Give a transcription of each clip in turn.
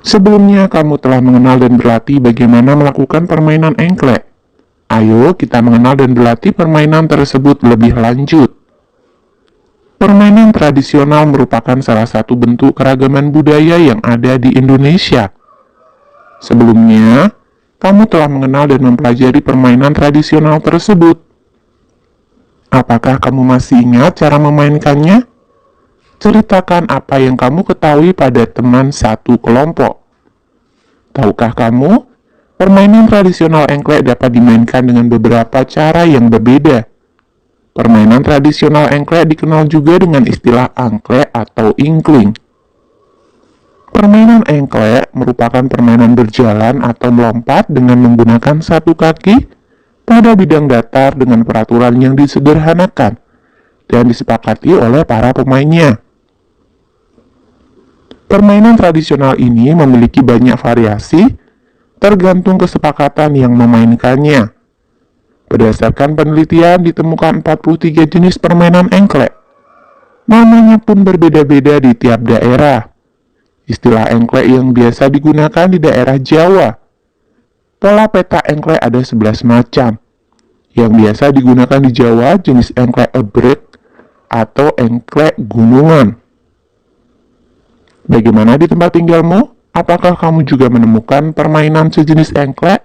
Sebelumnya kamu telah mengenal dan berlatih bagaimana melakukan permainan engklek. Ayo kita mengenal dan berlatih permainan tersebut lebih lanjut. Permainan tradisional merupakan salah satu bentuk keragaman budaya yang ada di Indonesia. Sebelumnya, kamu telah mengenal dan mempelajari permainan tradisional tersebut. Apakah kamu masih ingat cara memainkannya? Ceritakan apa yang kamu ketahui pada teman satu kelompok. Tahukah kamu, permainan tradisional engklek dapat dimainkan dengan beberapa cara yang berbeda. Permainan tradisional engklek dikenal juga dengan istilah angklek atau ingkling. Permainan engklek merupakan permainan berjalan atau melompat dengan menggunakan satu kaki pada bidang datar dengan peraturan yang disederhanakan dan disepakati oleh para pemainnya. Permainan tradisional ini memiliki banyak variasi tergantung kesepakatan yang memainkannya. Berdasarkan penelitian, ditemukan 43 jenis permainan engklek. Namanya pun berbeda-beda di tiap daerah. Istilah engklek yang biasa digunakan di daerah Jawa. Pola peta engklek ada 11 macam. Yang biasa digunakan di Jawa jenis engklek ebrek atau engklek gunungan. Bagaimana di tempat tinggalmu? Apakah kamu juga menemukan permainan sejenis engklek?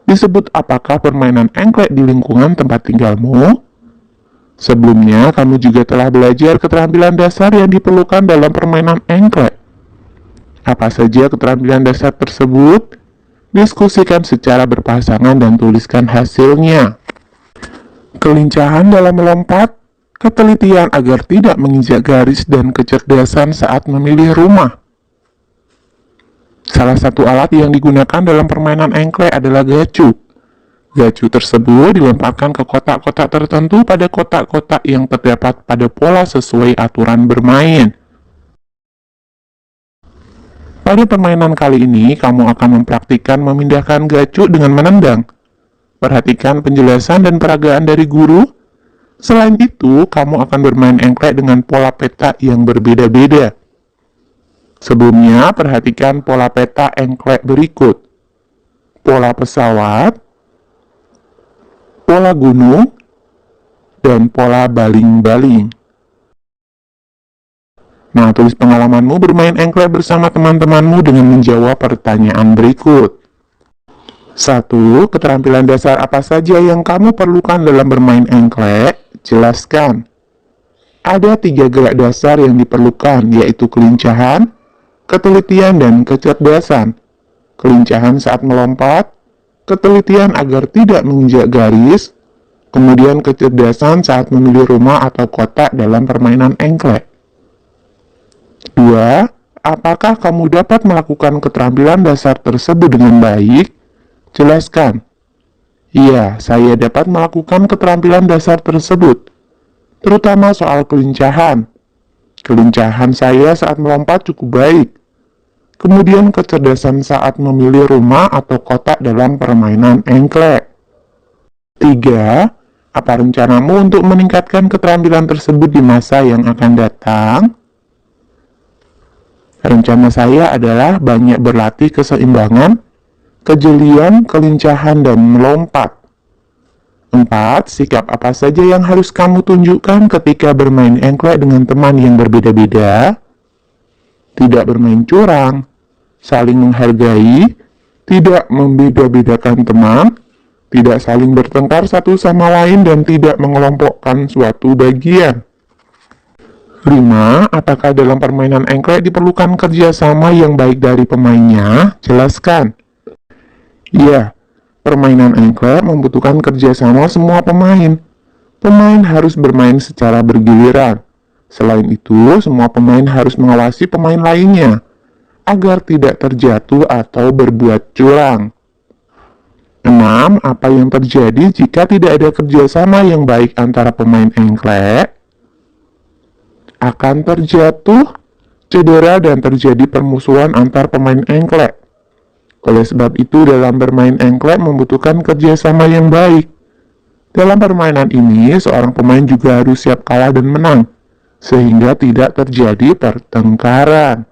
Disebut apakah permainan engklek di lingkungan tempat tinggalmu? Sebelumnya, kamu juga telah belajar keterampilan dasar yang diperlukan dalam permainan engklek. Apa saja keterampilan dasar tersebut? Diskusikan secara berpasangan dan tuliskan hasilnya. Kelincahan dalam melompat, ketelitian agar tidak menginjak garis, dan kecerdasan saat memilih rumah. Salah satu alat yang digunakan dalam permainan engklek adalah gacu. Gacu tersebut dilemparkan ke kotak-kotak tertentu pada kotak-kotak yang terdapat pada pola sesuai aturan bermain. Pada permainan kali ini, kamu akan mempraktikkan memindahkan gacu dengan menendang. Perhatikan penjelasan dan peragaan dari guru. Selain itu, kamu akan bermain engklek dengan pola peta yang berbeda-beda. Sebelumnya, perhatikan pola peta engklek berikut. Pola pesawat, pola gunung, dan pola baling-baling. Nah, tulis pengalamanmu bermain engklek bersama teman-temanmu dengan menjawab pertanyaan berikut. 1. Keterampilan dasar apa saja yang kamu perlukan dalam bermain engklek? Jelaskan. Ada 3 gerak dasar yang diperlukan, yaitu kelincahan, ketelitian, dan kecerdasan. Kelincahan saat melompat, ketelitian agar tidak menginjak garis, kemudian kecerdasan saat memilih rumah atau kotak dalam permainan engklek. 2. Apakah kamu dapat melakukan keterampilan dasar tersebut dengan baik? Jelaskan. Iya, saya dapat melakukan keterampilan dasar tersebut, terutama soal kelincahan. Kelincahan saya saat melompat cukup baik. Kemudian kecerdasan saat memilih rumah atau kotak dalam permainan engklek. 3. Apa rencanamu untuk meningkatkan keterampilan tersebut di masa yang akan datang? Rencana saya adalah banyak berlatih keseimbangan, kejelian, kelincahan, dan melompat. 4. Sikap apa saja yang harus kamu tunjukkan ketika bermain engklek dengan teman yang berbeda-beda? Tidak bermain curang, saling menghargai, tidak membeda-bedakan teman, tidak saling bertengkar satu sama lain, dan tidak mengelompokkan suatu bagian. 5. Apakah dalam permainan engklek diperlukan kerjasama yang baik dari pemainnya? Jelaskan. Iya. Permainan engklek membutuhkan kerjasama semua pemain. Pemain harus bermain secara bergiliran. Selain itu, semua pemain harus mengawasi pemain lainnya, agar tidak terjatuh atau berbuat curang. 6. Apa yang terjadi jika tidak ada kerjasama yang baik antara pemain engklek? Akan terjatuh, cedera, dan terjadi permusuhan antar pemain engklek. Oleh sebab itu, dalam bermain engklek membutuhkan kerjasama yang baik. Dalam permainan ini, seorang pemain juga harus siap kalah dan menang, sehingga tidak terjadi pertengkaran.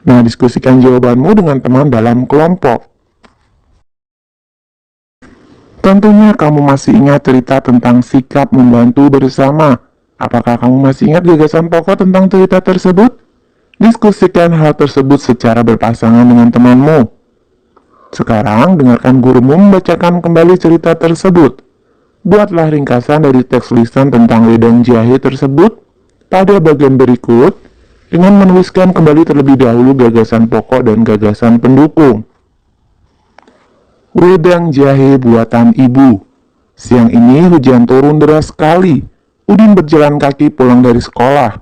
Nah, diskusikan jawabanmu dengan teman dalam kelompok. Tentunya kamu masih ingat cerita tentang sikap membantu bersama. Apakah kamu masih ingat gagasan pokok tentang cerita tersebut? Diskusikan hal tersebut secara berpasangan dengan temanmu. Sekarang, dengarkan gurumu membacakan kembali cerita tersebut. Buatlah ringkasan dari teks lisan tentang wedang jahe tersebut pada bagian berikut dengan menuliskan kembali terlebih dahulu gagasan pokok dan gagasan pendukung. Wedang jahe buatan ibu. Siang ini hujan turun deras sekali. Udin berjalan kaki pulang dari sekolah.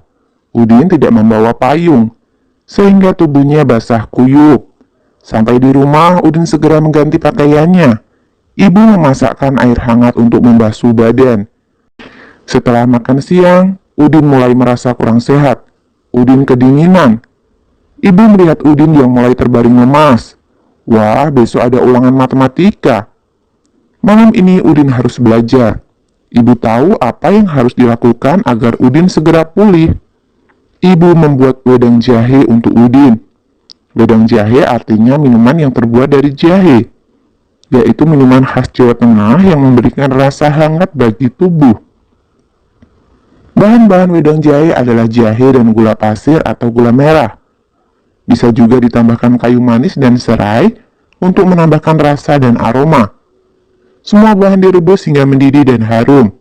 Udin tidak membawa payung, sehingga tubuhnya basah kuyup. Sampai di rumah, Udin segera mengganti pakaiannya. Ibu memasakkan air hangat untuk membasuh badan. Setelah makan siang, Udin mulai merasa kurang sehat. Udin kedinginan. Ibu melihat Udin yang mulai terbaring lemas. Wah, besok ada ulangan matematika. Malam ini Udin harus belajar. Ibu tahu apa yang harus dilakukan agar Udin segera pulih. Ibu membuat wedang jahe untuk Udin. Wedang jahe artinya minuman yang terbuat dari jahe, yaitu minuman khas Jawa Tengah yang memberikan rasa hangat bagi tubuh. Bahan-bahan wedang jahe adalah jahe dan gula pasir atau gula merah. Bisa juga ditambahkan kayu manis dan serai untuk menambahkan rasa dan aroma. Semua bahan direbus hingga mendidih dan harum.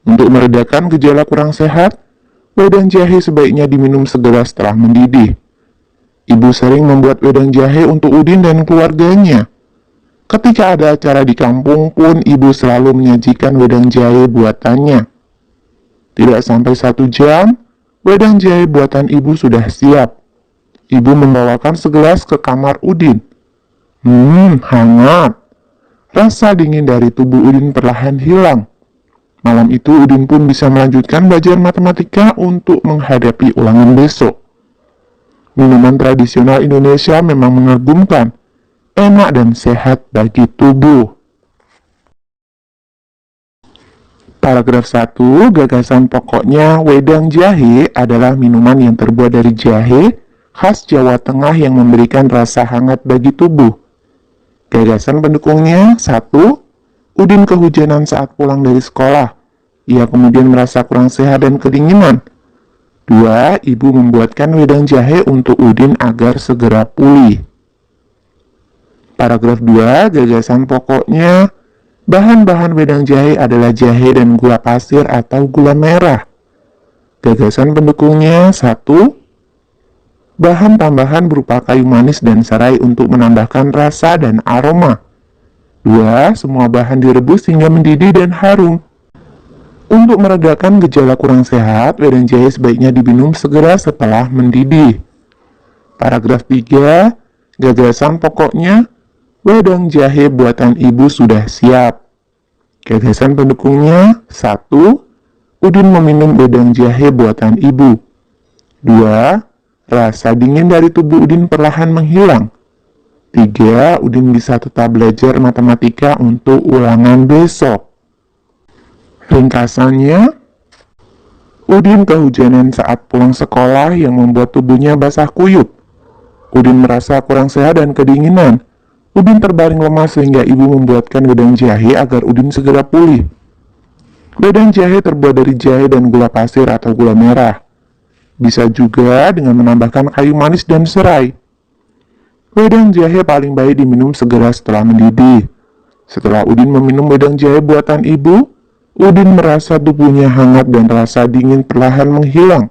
Untuk meredakan gejala kurang sehat, wedang jahe sebaiknya diminum segera setelah mendidih. Ibu sering membuat wedang jahe untuk Udin dan keluarganya. Ketika ada acara di kampung pun, ibu selalu menyajikan wedang jahe buatannya. Tidak sampai 1 jam, wedang jahe buatan ibu sudah siap. Ibu membawakan segelas ke kamar Udin. Hangat. Rasa dingin dari tubuh Udin perlahan hilang. Malam itu Udin pun bisa melanjutkan belajar matematika untuk menghadapi ulangan besok. Minuman tradisional Indonesia memang mengagumkan, enak dan sehat bagi tubuh. Paragraf 1, gagasan pokoknya wedang jahe adalah minuman yang terbuat dari jahe khas Jawa Tengah yang memberikan rasa hangat bagi tubuh. Gagasan pendukungnya: 1. Udin kehujanan saat pulang dari sekolah. Ia kemudian merasa kurang sehat dan kedinginan. 2. Ibu membuatkan wedang jahe untuk Udin agar segera pulih. Paragraf 2, gagasan pokoknya: bahan-bahan wedang jahe adalah jahe dan gula pasir atau gula merah. Gagasan pendukungnya: 1. Bahan tambahan berupa kayu manis dan serai untuk menambahkan rasa dan aroma. 2. Semua bahan direbus hingga mendidih dan harum. Untuk meredakan gejala kurang sehat, wedang jahe sebaiknya diminum segera setelah mendidih. Paragraf 3, gagasan pokoknya: wedang jahe buatan ibu sudah siap. Gagasan pendukungnya: 1. Udin meminum wedang jahe buatan ibu. 2. Rasa dingin dari tubuh Udin perlahan menghilang. 3. Udin bisa tetap belajar matematika untuk ulangan besok. Ringkasannya, Udin kehujanan saat pulang sekolah yang membuat tubuhnya basah kuyup. Udin merasa kurang sehat dan kedinginan. Udin terbaring lemas sehingga ibu membuatkan wedang jahe agar Udin segera pulih. Wedang jahe terbuat dari jahe dan gula pasir atau gula merah. Bisa juga dengan menambahkan kayu manis dan serai. Wedang jahe paling baik diminum segera setelah mendidih. Setelah Udin meminum wedang jahe buatan ibu, Udin merasa tubuhnya hangat dan rasa dingin perlahan menghilang,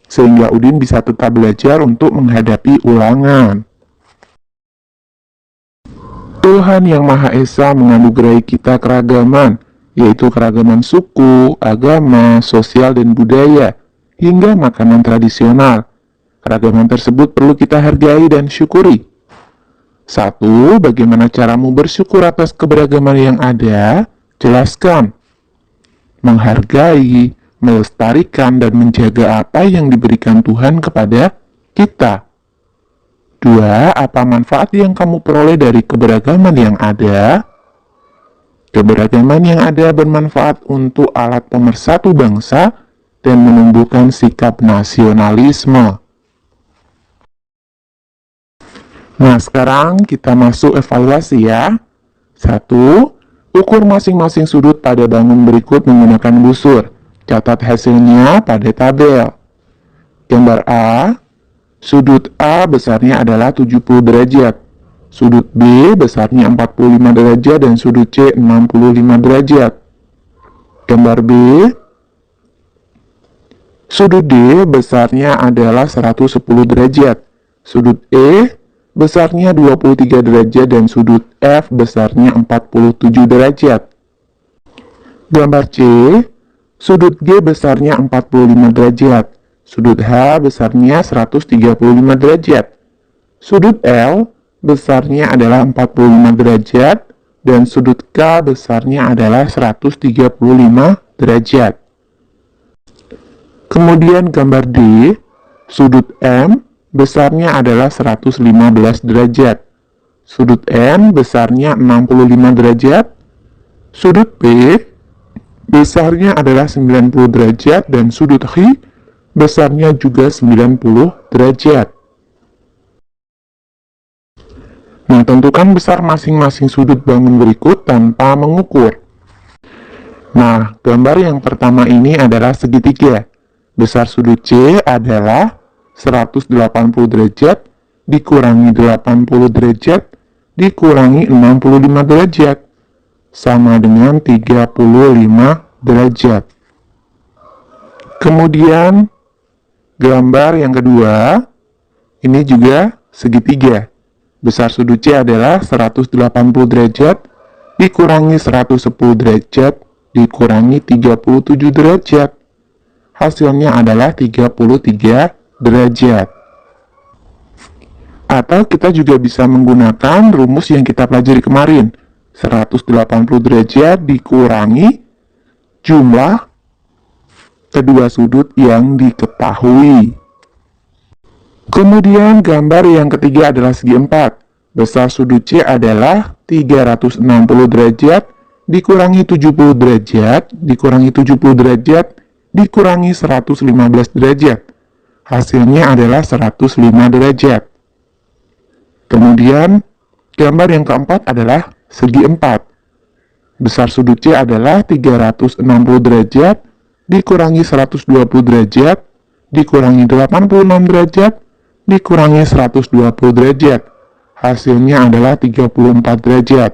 sehingga Udin bisa tetap belajar untuk menghadapi ulangan. Tuhan Yang Maha Esa menganugerahi kita keragaman, yaitu keragaman suku, agama, sosial, dan budaya, hingga makanan tradisional. Keragaman tersebut perlu kita hargai dan syukuri. 1. Bagaimana caramu bersyukur atas keberagaman yang ada? Jelaskan. Menghargai, melestarikan, dan menjaga apa yang diberikan Tuhan kepada kita. 2. Apa manfaat yang kamu peroleh dari keberagaman yang ada? Keberagaman yang ada bermanfaat untuk alat pemersatu bangsa dan menumbuhkan sikap nasionalisme. Nah, sekarang kita masuk evaluasi ya. 1. Ukur masing-masing sudut pada bangun berikut menggunakan busur. Catat hasilnya pada tabel. Gambar A, sudut A besarnya adalah 70 derajat. Sudut B besarnya 45 derajat dan sudut C 65 derajat. Gambar B, sudut D besarnya adalah 110 derajat. Sudut E besarnya 23 derajat dan sudut F besarnya 47 derajat. Gambar C, sudut G besarnya 45 derajat. Sudut H besarnya 135 derajat. Sudut L besarnya adalah 45 derajat dan sudut K besarnya adalah 135 derajat. Kemudian gambar D, sudut M besarnya adalah 115 derajat. Sudut N besarnya 65 derajat. Sudut P besarnya adalah 90 derajat dan sudut H besarnya juga 90 derajat. Nah, tentukan besar masing-masing sudut bangun berikut tanpa mengukur. Nah, gambar yang pertama ini adalah segitiga. Besar sudut C adalah 180 derajat dikurangi 80 derajat dikurangi 65 derajat sama dengan 35 derajat. Kemudian gambar yang kedua ini juga segitiga. Besar sudut C adalah 180 derajat dikurangi 110 derajat dikurangi 37 derajat. Hasilnya adalah 33 derajat. Atau kita juga bisa menggunakan rumus yang kita pelajari kemarin. 180 derajat dikurangi jumlah kedua sudut yang diketahui. Kemudian gambar yang ketiga adalah segi empat. Besar sudut C adalah 360 derajat dikurangi 70 derajat dikurangi 70 derajat dikurangi 115 derajat. Hasilnya adalah 105 derajat. Kemudian gambar yang keempat adalah segi empat. Besar sudut C adalah 360 derajat dikurangi 120 derajat dikurangi 86 derajat dikurangi 120 derajat. Hasilnya adalah 34 derajat.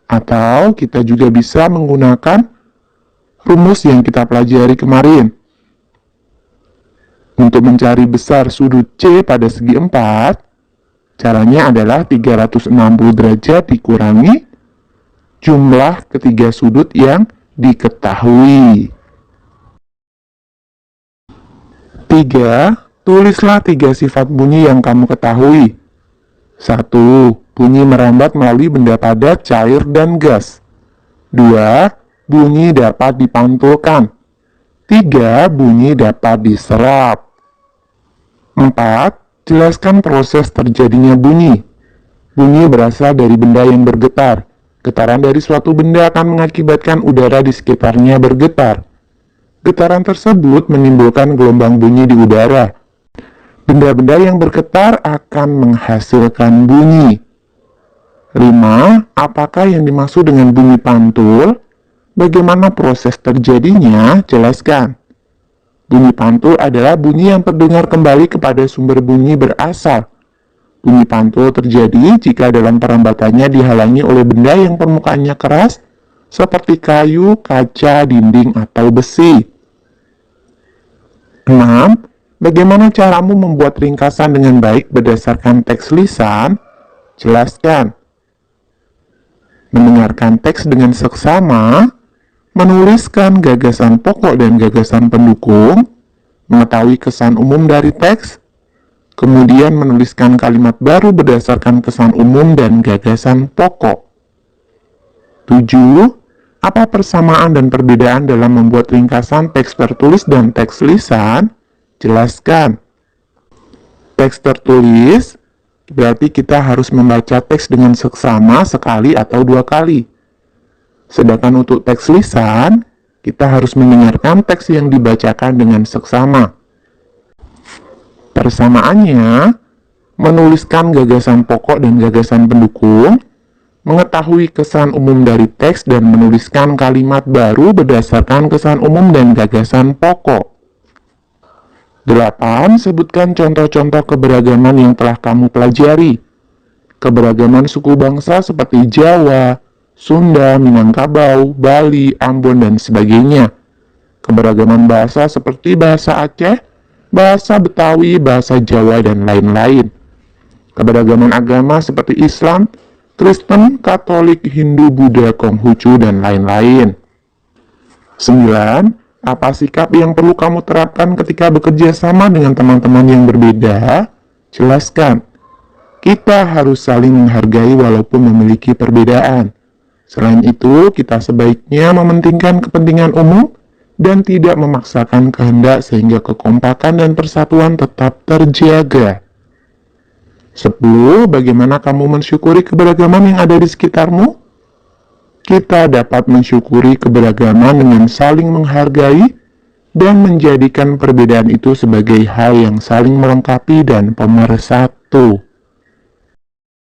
Atau kita juga bisa menggunakan rumus yang kita pelajari kemarin. Untuk mencari besar sudut C pada segi 4, caranya adalah 360 derajat dikurangi jumlah ketiga sudut yang diketahui. 3. Tulislah 3 sifat bunyi yang kamu ketahui. 1. Bunyi merambat melalui benda padat, cair, dan gas. 2. Bunyi dapat dipantulkan. 3. Bunyi dapat diserap. 4. Jelaskan proses terjadinya bunyi. Bunyi berasal dari benda yang bergetar. Getaran dari suatu benda akan mengakibatkan udara di sekitarnya bergetar. Getaran tersebut menimbulkan gelombang bunyi di udara. Benda-benda yang bergetar akan menghasilkan bunyi. 5. Apakah yang dimaksud dengan bunyi pantul? Bagaimana proses terjadinya? Jelaskan. Bunyi pantul adalah bunyi yang terdengar kembali kepada sumber bunyi berasal. Bunyi pantul terjadi jika dalam perambatannya dihalangi oleh benda yang permukaannya keras, seperti kayu, kaca, dinding, atau besi. 6. Bagaimana caramu membuat ringkasan dengan baik berdasarkan teks lisan? Jelaskan. Mendengarkan teks dengan seksama, menuliskan gagasan pokok dan gagasan pendukung, mengetahui kesan umum dari teks, kemudian menuliskan kalimat baru berdasarkan kesan umum dan gagasan pokok. 7. Apa persamaan dan perbedaan dalam membuat ringkasan teks tertulis dan teks lisan? Jelaskan. Teks tertulis berarti kita harus membaca teks dengan seksama sekali atau 2 kali. Sedangkan untuk teks lisan, kita harus mendengarkan teks yang dibacakan dengan seksama. Persamaannya, menuliskan gagasan pokok dan gagasan pendukung, mengetahui kesan umum dari teks dan menuliskan kalimat baru berdasarkan kesan umum dan gagasan pokok. 8. Sebutkan contoh-contoh keberagaman yang telah kamu pelajari. Keberagaman suku bangsa seperti Jawa, Sunda, Minangkabau, Bali, Ambon, dan sebagainya. Keberagaman bahasa seperti bahasa Aceh, bahasa Betawi, bahasa Jawa, dan lain-lain. Keberagaman agama seperti Islam, Kristen, Katolik, Hindu, Buddha, Konghucu, dan lain-lain. 9. Apa sikap yang perlu kamu terapkan ketika bekerja sama dengan teman-teman yang berbeda? Jelaskan. Kita harus saling menghargai walaupun memiliki perbedaan. Selain itu, kita sebaiknya mementingkan kepentingan umum dan tidak memaksakan kehendak sehingga kekompakan dan persatuan tetap terjaga. 10. Bagaimana kamu mensyukuri keberagaman yang ada di sekitarmu? Kita dapat mensyukuri keberagaman dengan saling menghargai dan menjadikan perbedaan itu sebagai hal yang saling melengkapi dan pemersatu.